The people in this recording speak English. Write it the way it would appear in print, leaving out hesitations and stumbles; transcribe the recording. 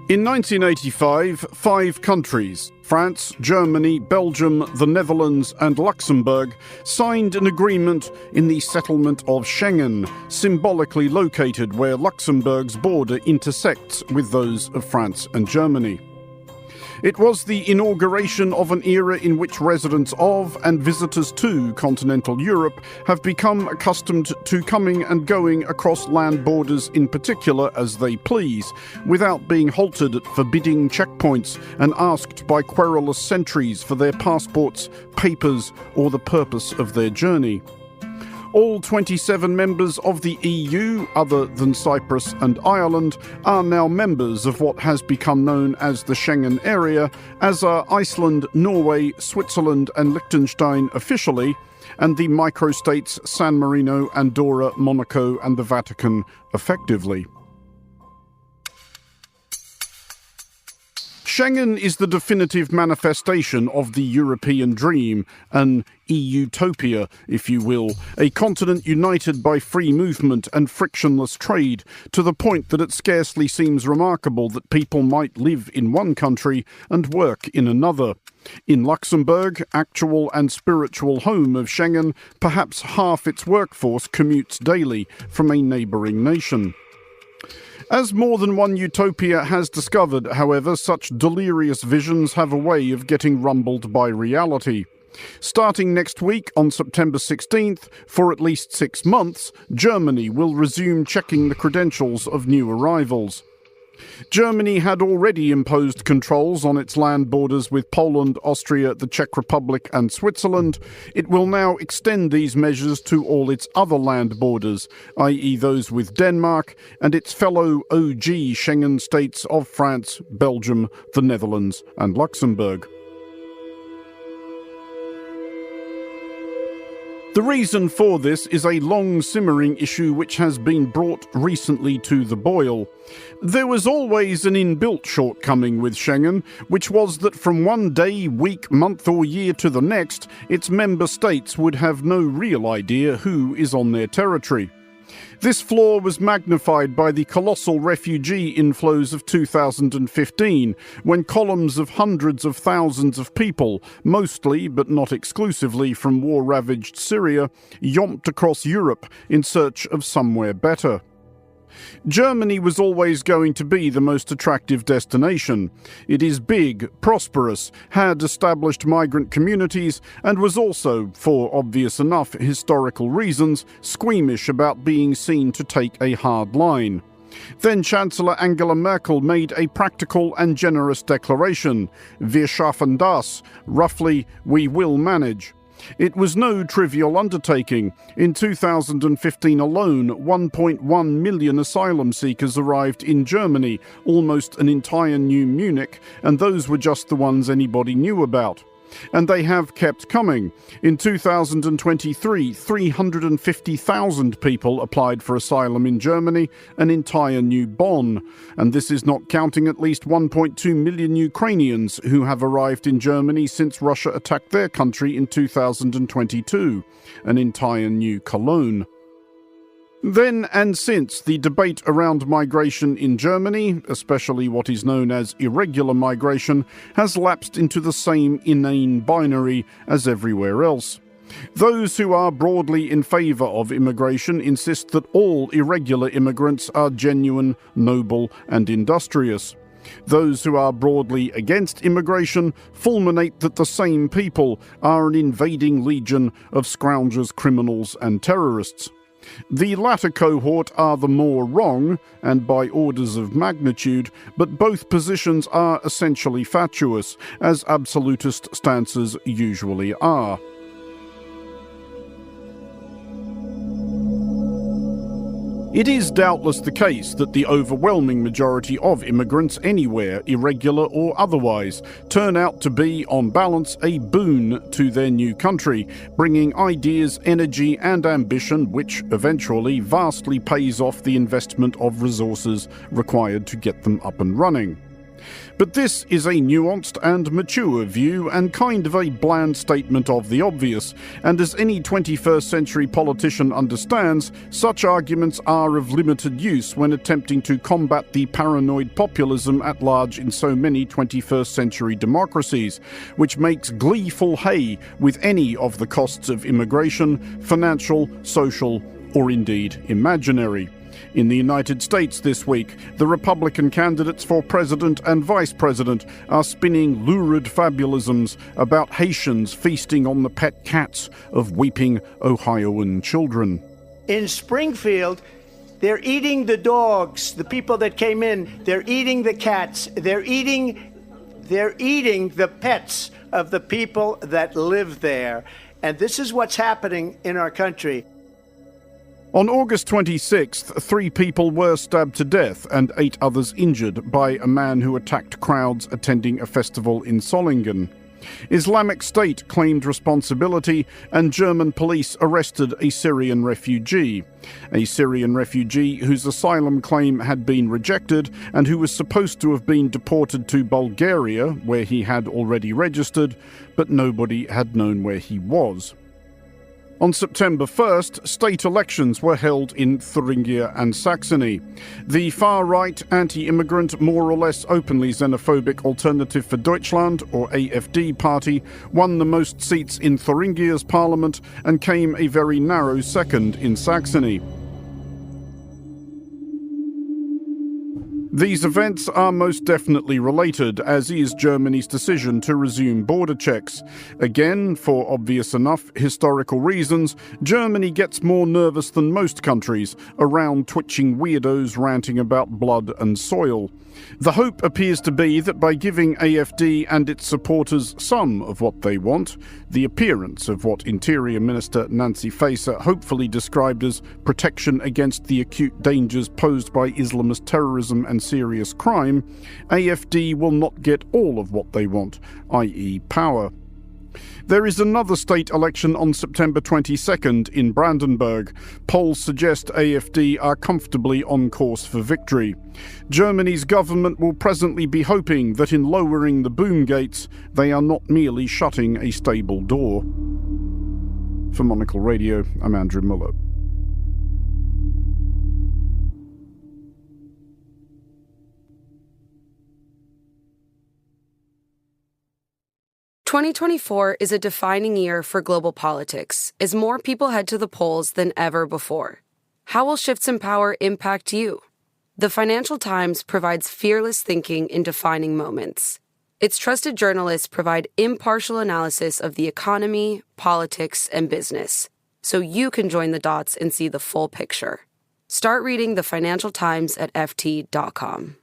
In 1985, 5 countries, France, Germany, Belgium, the Netherlands and Luxembourg, signed an agreement in the settlement of Schengen, symbolically located where Luxembourg's border intersects with those of France and Germany. It was the inauguration of an era in which residents of and visitors to continental Europe have become accustomed to coming and going across land borders in particular as they please, without being halted at forbidding checkpoints and asked by querulous sentries for their passports, papers, or the purpose of their journey. All 27 members of the EU, other than Cyprus and Ireland, are now members of what has become known as the Schengen Area, as are Iceland, Norway, Switzerland and Liechtenstein officially, and the microstates San Marino, Andorra, Monaco and the Vatican effectively. Schengen is the definitive manifestation of the European dream, an EU-topia, if you will, a continent united by free movement and frictionless trade, to the point that it scarcely seems remarkable that people might live in one country and work in another. In Luxembourg, actual and spiritual home of Schengen, perhaps half its workforce commutes daily from a neighbouring nation. As more than one utopia has discovered, however, such delirious visions have a way of getting rumbled by reality. Starting next week on September 16th, for at least 6 months, Germany will resume checking the credentials of new arrivals. Germany had already imposed controls on its land borders with Poland, Austria, the Czech Republic and Switzerland. It will now extend these measures to all its other land borders, i.e. those with Denmark and its fellow OG Schengen states of France, Belgium, the Netherlands and Luxembourg. The reason for this is a long-simmering issue which has been brought recently to the boil. There was always an inbuilt shortcoming with Schengen, which was that from one day, week, month or year to the next, its member states would have no real idea who is on their territory. This flaw was magnified by the colossal refugee inflows of 2015, when columns of hundreds of thousands of people, mostly but not exclusively from war-ravaged Syria, yomped across Europe in search of somewhere better. Germany was always going to be the most attractive destination. It is big, prosperous, had established migrant communities, and was also, for obvious enough historical reasons, squeamish about being seen to take a hard line. Then Chancellor Angela Merkel made a practical and generous declaration, "Wir schaffen das," roughly, "we will manage." It was no trivial undertaking. In 2015 alone, 1.1 million asylum seekers arrived in Germany, almost an entire new Munich, and those were just the ones anybody knew about. And they have kept coming. In 2023, 350,000 people applied for asylum in Germany, an entire new Bonn. And this is not counting at least 1.2 million Ukrainians who have arrived in Germany since Russia attacked their country in 2022, an entire new Cologne. Then and since, the debate around migration in Germany, especially what is known as irregular migration, has lapsed into the same inane binary as everywhere else. Those who are broadly in favour of immigration insist that all irregular immigrants are genuine, noble and industrious. Those who are broadly against immigration fulminate that the same people are an invading legion of scoundrels, criminals and terrorists. The latter cohort are the more wrong, and by orders of magnitude, but both positions are essentially fatuous, as absolutist stances usually are. It is doubtless the case that the overwhelming majority of immigrants anywhere, irregular or otherwise, turn out to be, on balance, a boon to their new country, bringing ideas, energy and ambition which eventually vastly pays off the investment of resources required to get them up and running. But this is a nuanced and mature view and kind of a bland statement of the obvious, and as any 21st century politician understands, such arguments are of limited use when attempting to combat the paranoid populism at large in so many 21st century democracies, which makes gleeful hay with any of the costs of immigration, financial, social, or indeed imaginary. In the United States this week, the Republican candidates for president and vice president are spinning lurid fabulisms about Haitians feasting on the pet cats of weeping Ohioan children. In Springfield, they're eating the dogs, the people that came in. They're eating the cats. They're eating the pets of the people that live there. And this is what's happening in our country. On August 26th, 3 people were stabbed to death and 8 others injured by a man who attacked crowds attending a festival in Solingen. Islamic State claimed responsibility and German police arrested a Syrian refugee whose asylum claim had been rejected and who was supposed to have been deported to Bulgaria, where he had already registered, but nobody had known where he was. On September 1st, state elections were held in Thuringia and Saxony. The far-right, anti-immigrant, more or less openly xenophobic Alternative for Deutschland, or AfD party, won the most seats in Thuringia's parliament and came a very narrow second in Saxony. These events are most definitely related, as is Germany's decision to resume border checks. Again, for obvious enough historical reasons, Germany gets more nervous than most countries around twitching weirdos ranting about blood and soil. The hope appears to be that by giving AfD and its supporters some of what they want, the appearance of what Interior Minister Nancy Faeser hopefully described as protection against the acute dangers posed by Islamist terrorism and serious crime, AfD will not get all of what they want, i.e. power. There is another state election on September 22nd in Brandenburg. Polls suggest AfD are comfortably on course for victory. Germany's government will presently be hoping that in lowering the boom gates, they are not merely shutting a stable door. For Monocle Radio, I'm Andrew Mueller. "2024 is a defining year for global politics as more people head to the polls than ever before. How will shifts in power impact you? The Financial Times provides fearless thinking in defining moments. Its trusted journalists provide impartial analysis of the economy, politics, and business, so you can join the dots and see the full picture. Start reading the Financial Times at ft.com.